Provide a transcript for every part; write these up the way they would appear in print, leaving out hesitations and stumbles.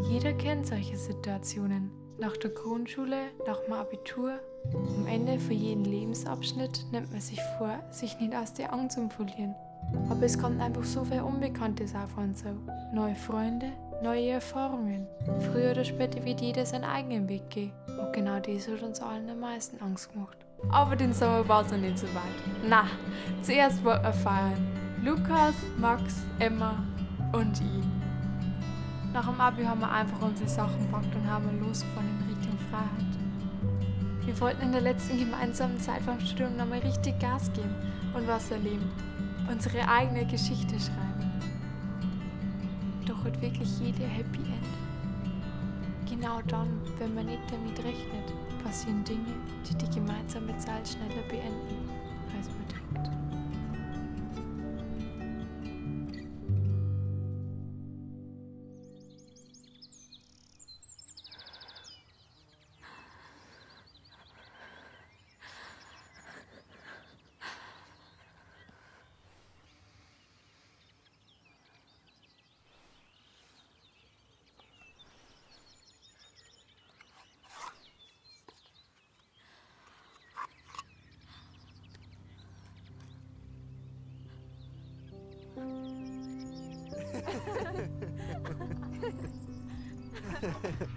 Jeder kennt solche Situationen. Nach der Grundschule, nach dem Abitur, am Ende für jeden Lebensabschnitt nimmt man sich vor, sich nicht aus den Augen zu verlieren. Aber es kommt einfach so viel Unbekanntes auf uns zu. Neue Freunde, neue Erfahrungen. Früher oder später wird jeder seinen eigenen Weg gehen. Und genau das hat uns allen am meisten Angst gemacht. Aber den Sommer war es noch nicht so weit. Na, zuerst wollten wir feiern. Lukas, Max, Emma und ich. Nach dem Abi haben wir einfach unsere Sachen gepackt und haben losgefahren in Richtung Freiheit. Wir wollten in der letzten gemeinsamen Zeit vom Studium nochmal richtig Gas geben und was erleben. Unsere eigene Geschichte schreiben. Doch hat wirklich jede Happy End. Genau dann, wenn man nicht damit rechnet, passieren Dinge, die die gemeinsame Zeit schneller beenden, als man denkt.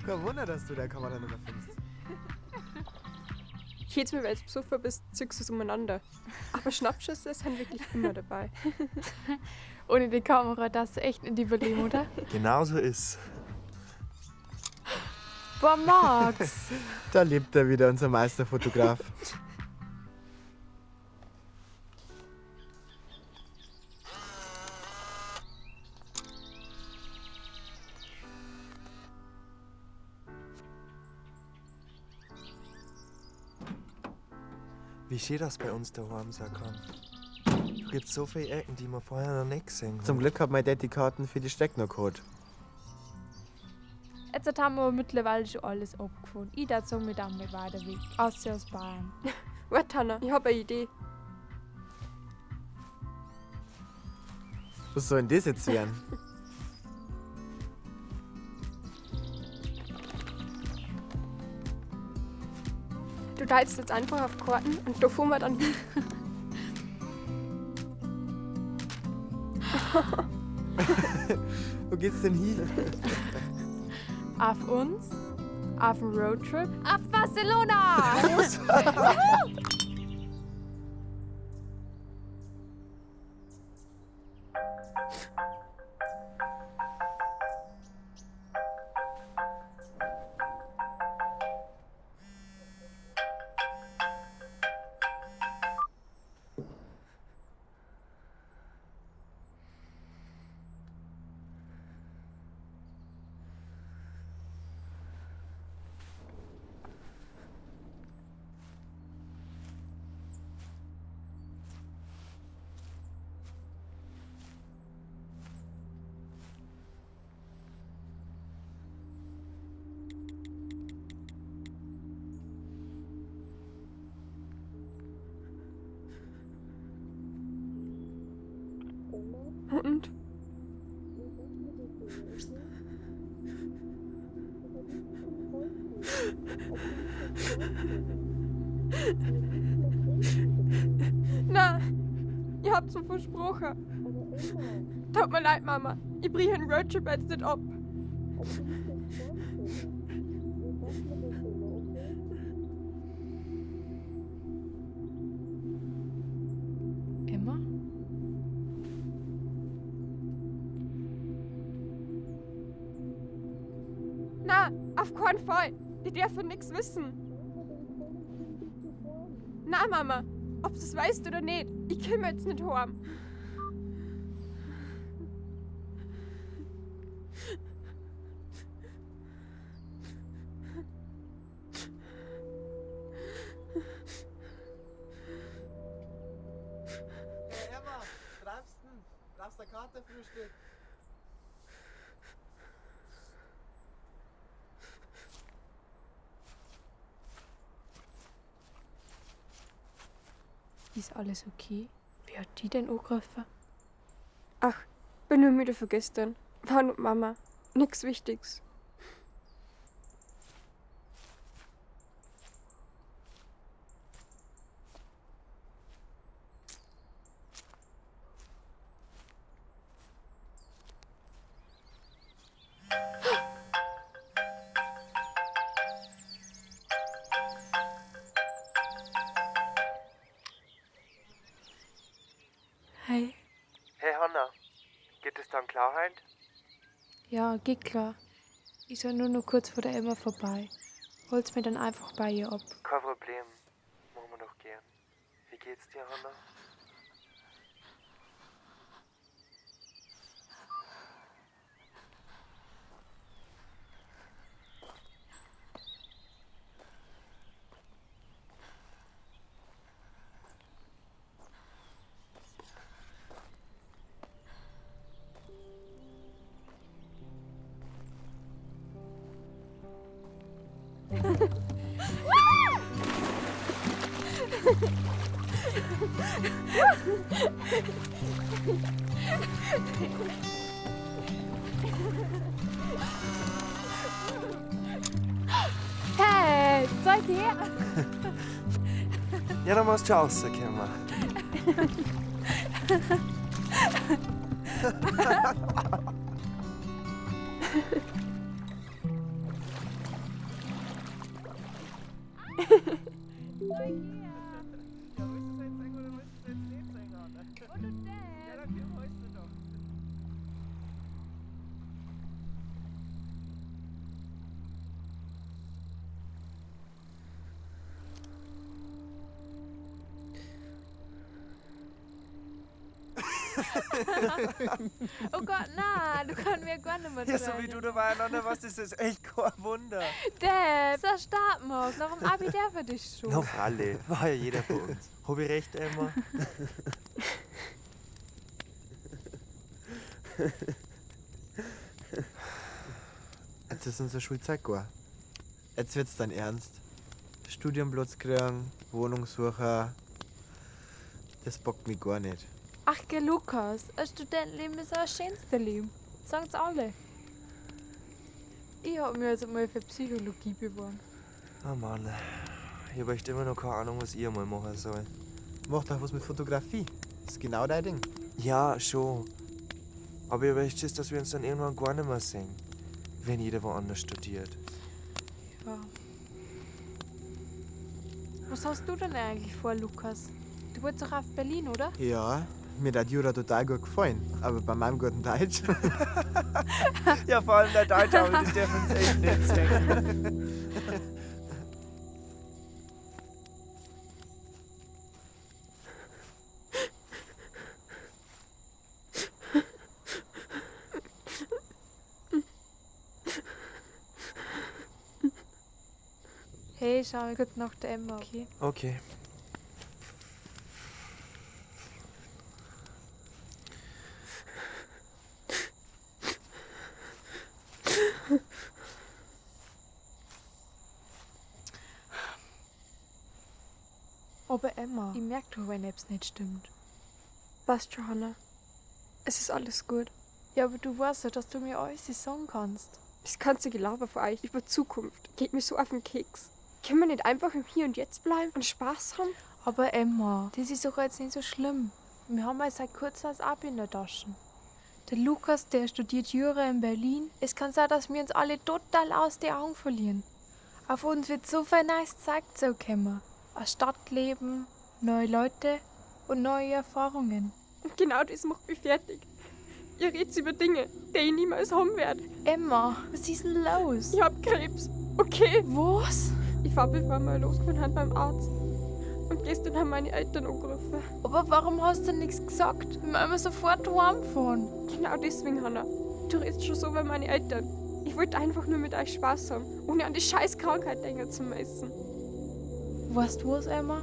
Kein Wunder, dass du der Kamera nicht mehr findest. Jedes Mal, wenn du besoffen bist, zückst du es umeinander. Aber Schnappschüsse sind wirklich immer dabei. Ohne die Kamera darfst du echt nicht überleben, oder? Genau so ist. Boah, Max! Da lebt er wieder, unser Meisterfotograf. Wie schön das bei uns daheim sein kann. Es gibt so viele Ecken, die man vorher noch nicht gesehen haben. Zum Glück hat mein Dad die Karten für die Steckner geholt. Jetzt haben wir mittlerweile schon alles abgefunden. Ich darf sagen, wir dann mal weiter weg. Außer aus Bayern. Warte, Hanna, ich habe eine Idee. Was soll denn das jetzt werden? Du teilst jetzt einfach auf Karten und da fahren wir dann hin. Wo geht's denn hin? Auf uns, auf den Roadtrip, auf Barcelona! Und? Na, ihr habt's mir versprochen. Tut mir leid, Mama. Ich brich den Roadtrip jetzt nicht ab. Immer? Na, auf keinen Fall. Die dürfen nichts wissen. Na, Mama, ob du es weißt oder nicht, ich komm jetzt nicht heim. Hey Emma, treibst du? Brauchst du eine Karte Frühstück? Ist alles okay? Wie hat die denn angegriffen? Ach, bin nur müde von gestern. War nur Mama. Nix Wichtiges. Hey. Hey Hanna, geht es dann Klarheit? Ja, geht klar. Ich soll nur noch kurz vor der Emma vorbei. Hol's mir dann einfach bei ihr ab. Kein Problem. Machen wir doch gern. Wie geht's dir, Hanna? Hey, zeig her! Ja, dann musst du rauskommen. Ja, willst du es jetzt singen oder willst du es jetzt nicht singen, Anna? Ja, dann gib uns das doch. Oh Gott, na, du kannst mir gar nicht mehr Ja, so wie du dabei einander warst, ist das echt kein Wunder. Dad, so starten wir. Nach dem Abi darf er dich schon. Noch alle, war ja jeder von uns. Hab ich recht, Emma? Jetzt ist unsere Schulzeit gar. Jetzt wird's dann ernst. Studienplatz kriegen, Wohnungssuche. Das bockt mich gar nicht. Ach, gell, Lukas, ein Studentenleben ist auch das schönste Leben. Sagen's alle. Ich hab mich also mal für Psychologie beworben. Oh Mann, ich hab echt immer noch keine Ahnung, was ich mal machen soll. Mach doch was mit Fotografie. Das ist genau dein Ding. Ja, schon. Aber ich hab echt Schiss, dass wir uns dann irgendwann gar nicht mehr sehen, wenn jeder woanders studiert. Ja. Was hast du denn eigentlich vor, Lukas? Du wolltest doch auf Berlin, oder? Ja, mir hat Jura total gut gefallen. Aber bei meinem guten Deutsch. Ja, vor allem der Deutsche, aber das darf uns echt nicht singen. Hey, schau mal kurz nach der Emma, okay? Okay. Aber Emma, ich merk doch, wenn etwas nicht stimmt. Passt schon, Hanna. Es ist alles gut. Ja, aber du weißt ja, dass du mir alles sagen kannst. Das ganze Gelaber von euch über Zukunft geht mir so auf den Keks. Können wir nicht einfach im Hier und Jetzt bleiben und Spaß haben? Aber Emma, das ist doch jetzt nicht so schlimm. Wir haben ja seit kurzem das Abi in der Tasche. Der Lukas, der studiert Jura in Berlin. Es kann sein, dass wir uns alle total aus den Augen verlieren. Auf uns wird so viel neues Zeug zukommen. Ein Stadtleben, neue Leute und neue Erfahrungen. Und genau das macht mich fertig. Ihr redet über Dinge, die ich niemals haben werde. Emma, was ist denn los? Ich hab Krebs. Okay. Was? Ich war bevor wir losgefahren haben beim Arzt. Und gestern haben meine Eltern angerufen. Aber warum hast du nichts gesagt? Wir müssen sofort heimfahren. Genau deswegen, Hanna. Du redest schon so über meine Eltern. Ich wollte einfach nur mit euch Spaß haben, ohne an die scheiß Krankheit denken zu müssen. Weißt du was, Emma?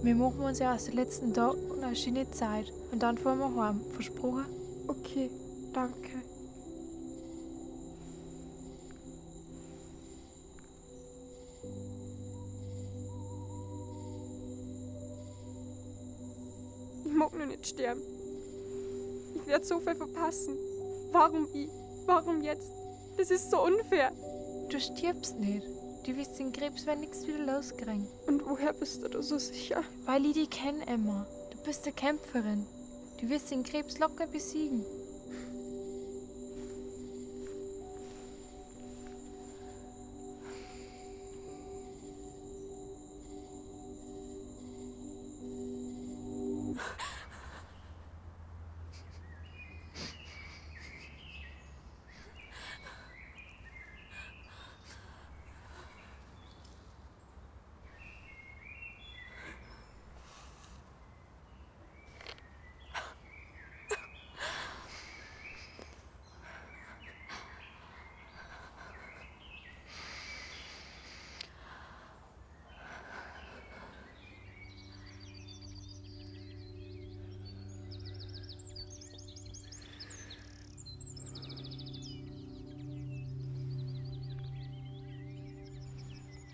Wir machen uns ja aus den letzten Tagen eine schöne Zeit. Und dann fahren wir heim. Versprochen? Okay, danke. Ich mag nur nicht sterben. Ich werde so viel verpassen. Warum ich? Warum jetzt? Das ist so unfair. Du stirbst nicht. Du wirst den Krebs, wenn nichts wieder loskriegen. Und woher bist du da so sicher? Weil ich dich kenne, Emma. Du bist eine Kämpferin. Du wirst den Krebs locker besiegen.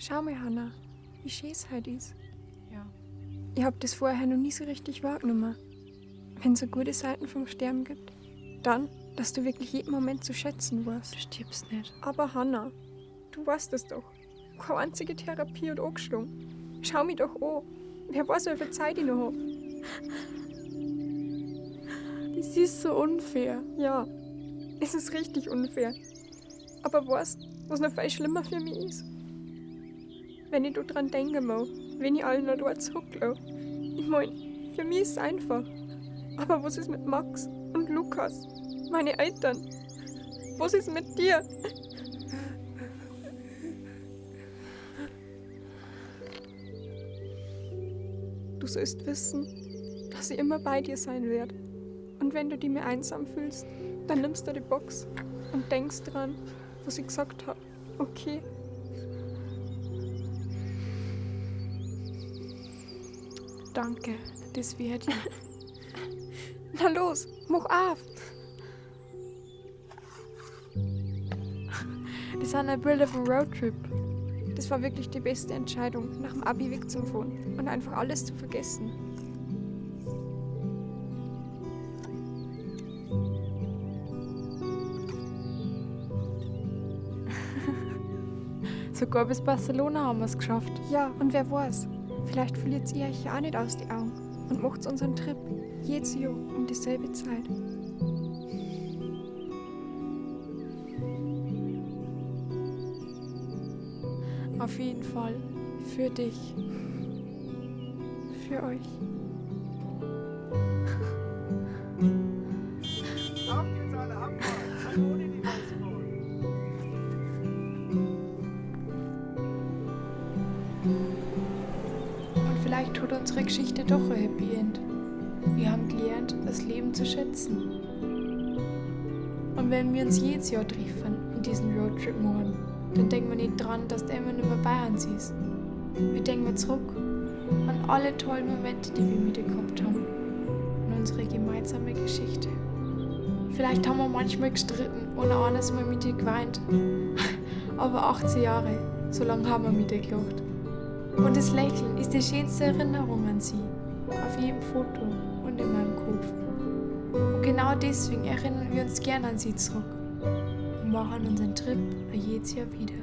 Schau mal, Hannah, wie schön es heute ist. Ja. Ich hab das vorher noch nie so richtig wahrgenommen. Wenn es so gute Seiten vom Sterben gibt, dann, dass du wirklich jeden Moment zu schätzen weißt. Du stirbst nicht. Aber Hannah, du weißt es doch. Keine einzige Therapie hat angeschlagen. Schau mich doch an. Wer weiß, wie viel Zeit ich noch hab. Das ist so unfair. Ja, es ist richtig unfair. Aber weißt, was noch viel schlimmer für mich ist? Wenn ich da dran denke, mal, wenn ich allen noch dort zurücklasse. Ich mein, für mich ist es einfach. Aber was ist mit Max und Lukas? Meine Eltern? Was ist mit dir? Du sollst wissen, dass ich immer bei dir sein werde. Und wenn du dich mehr einsam fühlst, dann nimmst du die Box und denkst dran, was ich gesagt habe. Okay? Danke, das wird ja. Na los, mach auf! Das sind ein Bilder vom Roadtrip. Das war wirklich die beste Entscheidung, nach dem Abi wegzufahren und einfach alles zu vergessen. Sogar bis Barcelona haben wir es geschafft. Ja, und wer weiß, vielleicht verliert ihr euch ja auch nicht aus die Augen und macht unseren Trip jedes Jahr um dieselbe Zeit. Auf jeden Fall. Für dich. Für euch. Auf geht's, alle Abfahrt! Ohne die Weißbrot! Und vielleicht tut unsere Geschichte doch ein Happy End. Wir haben gelernt, das Leben zu schätzen. Und wenn wir uns jedes Jahr treffen in diesen Roadtrip-Monaten, dann denken wir nicht dran, dass du immer nur bei uns ist. Wir denken zurück an alle tollen Momente, die wir mit dir gehabt haben. Und unsere gemeinsame Geschichte. Vielleicht haben wir manchmal gestritten und eines Mal mit dir geweint. Aber 18 Jahre, so lange haben wir mit dir gelacht. Und das Lächeln ist die schönste Erinnerung an sie. Auf jedem Foto und in meinem Kopf. Und genau deswegen erinnern wir uns gern an sie zurück. Und machen unseren Trip jedes Jahr wieder.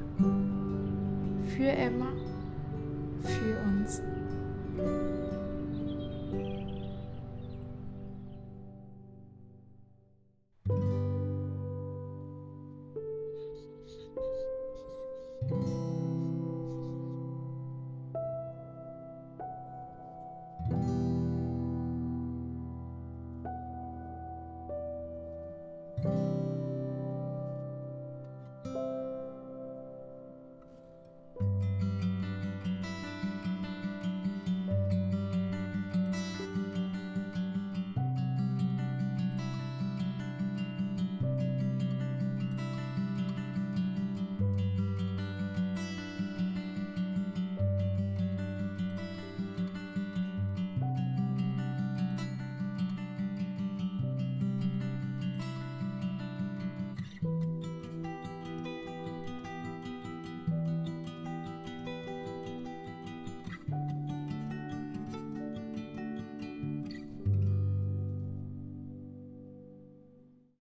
Für Emma, für uns.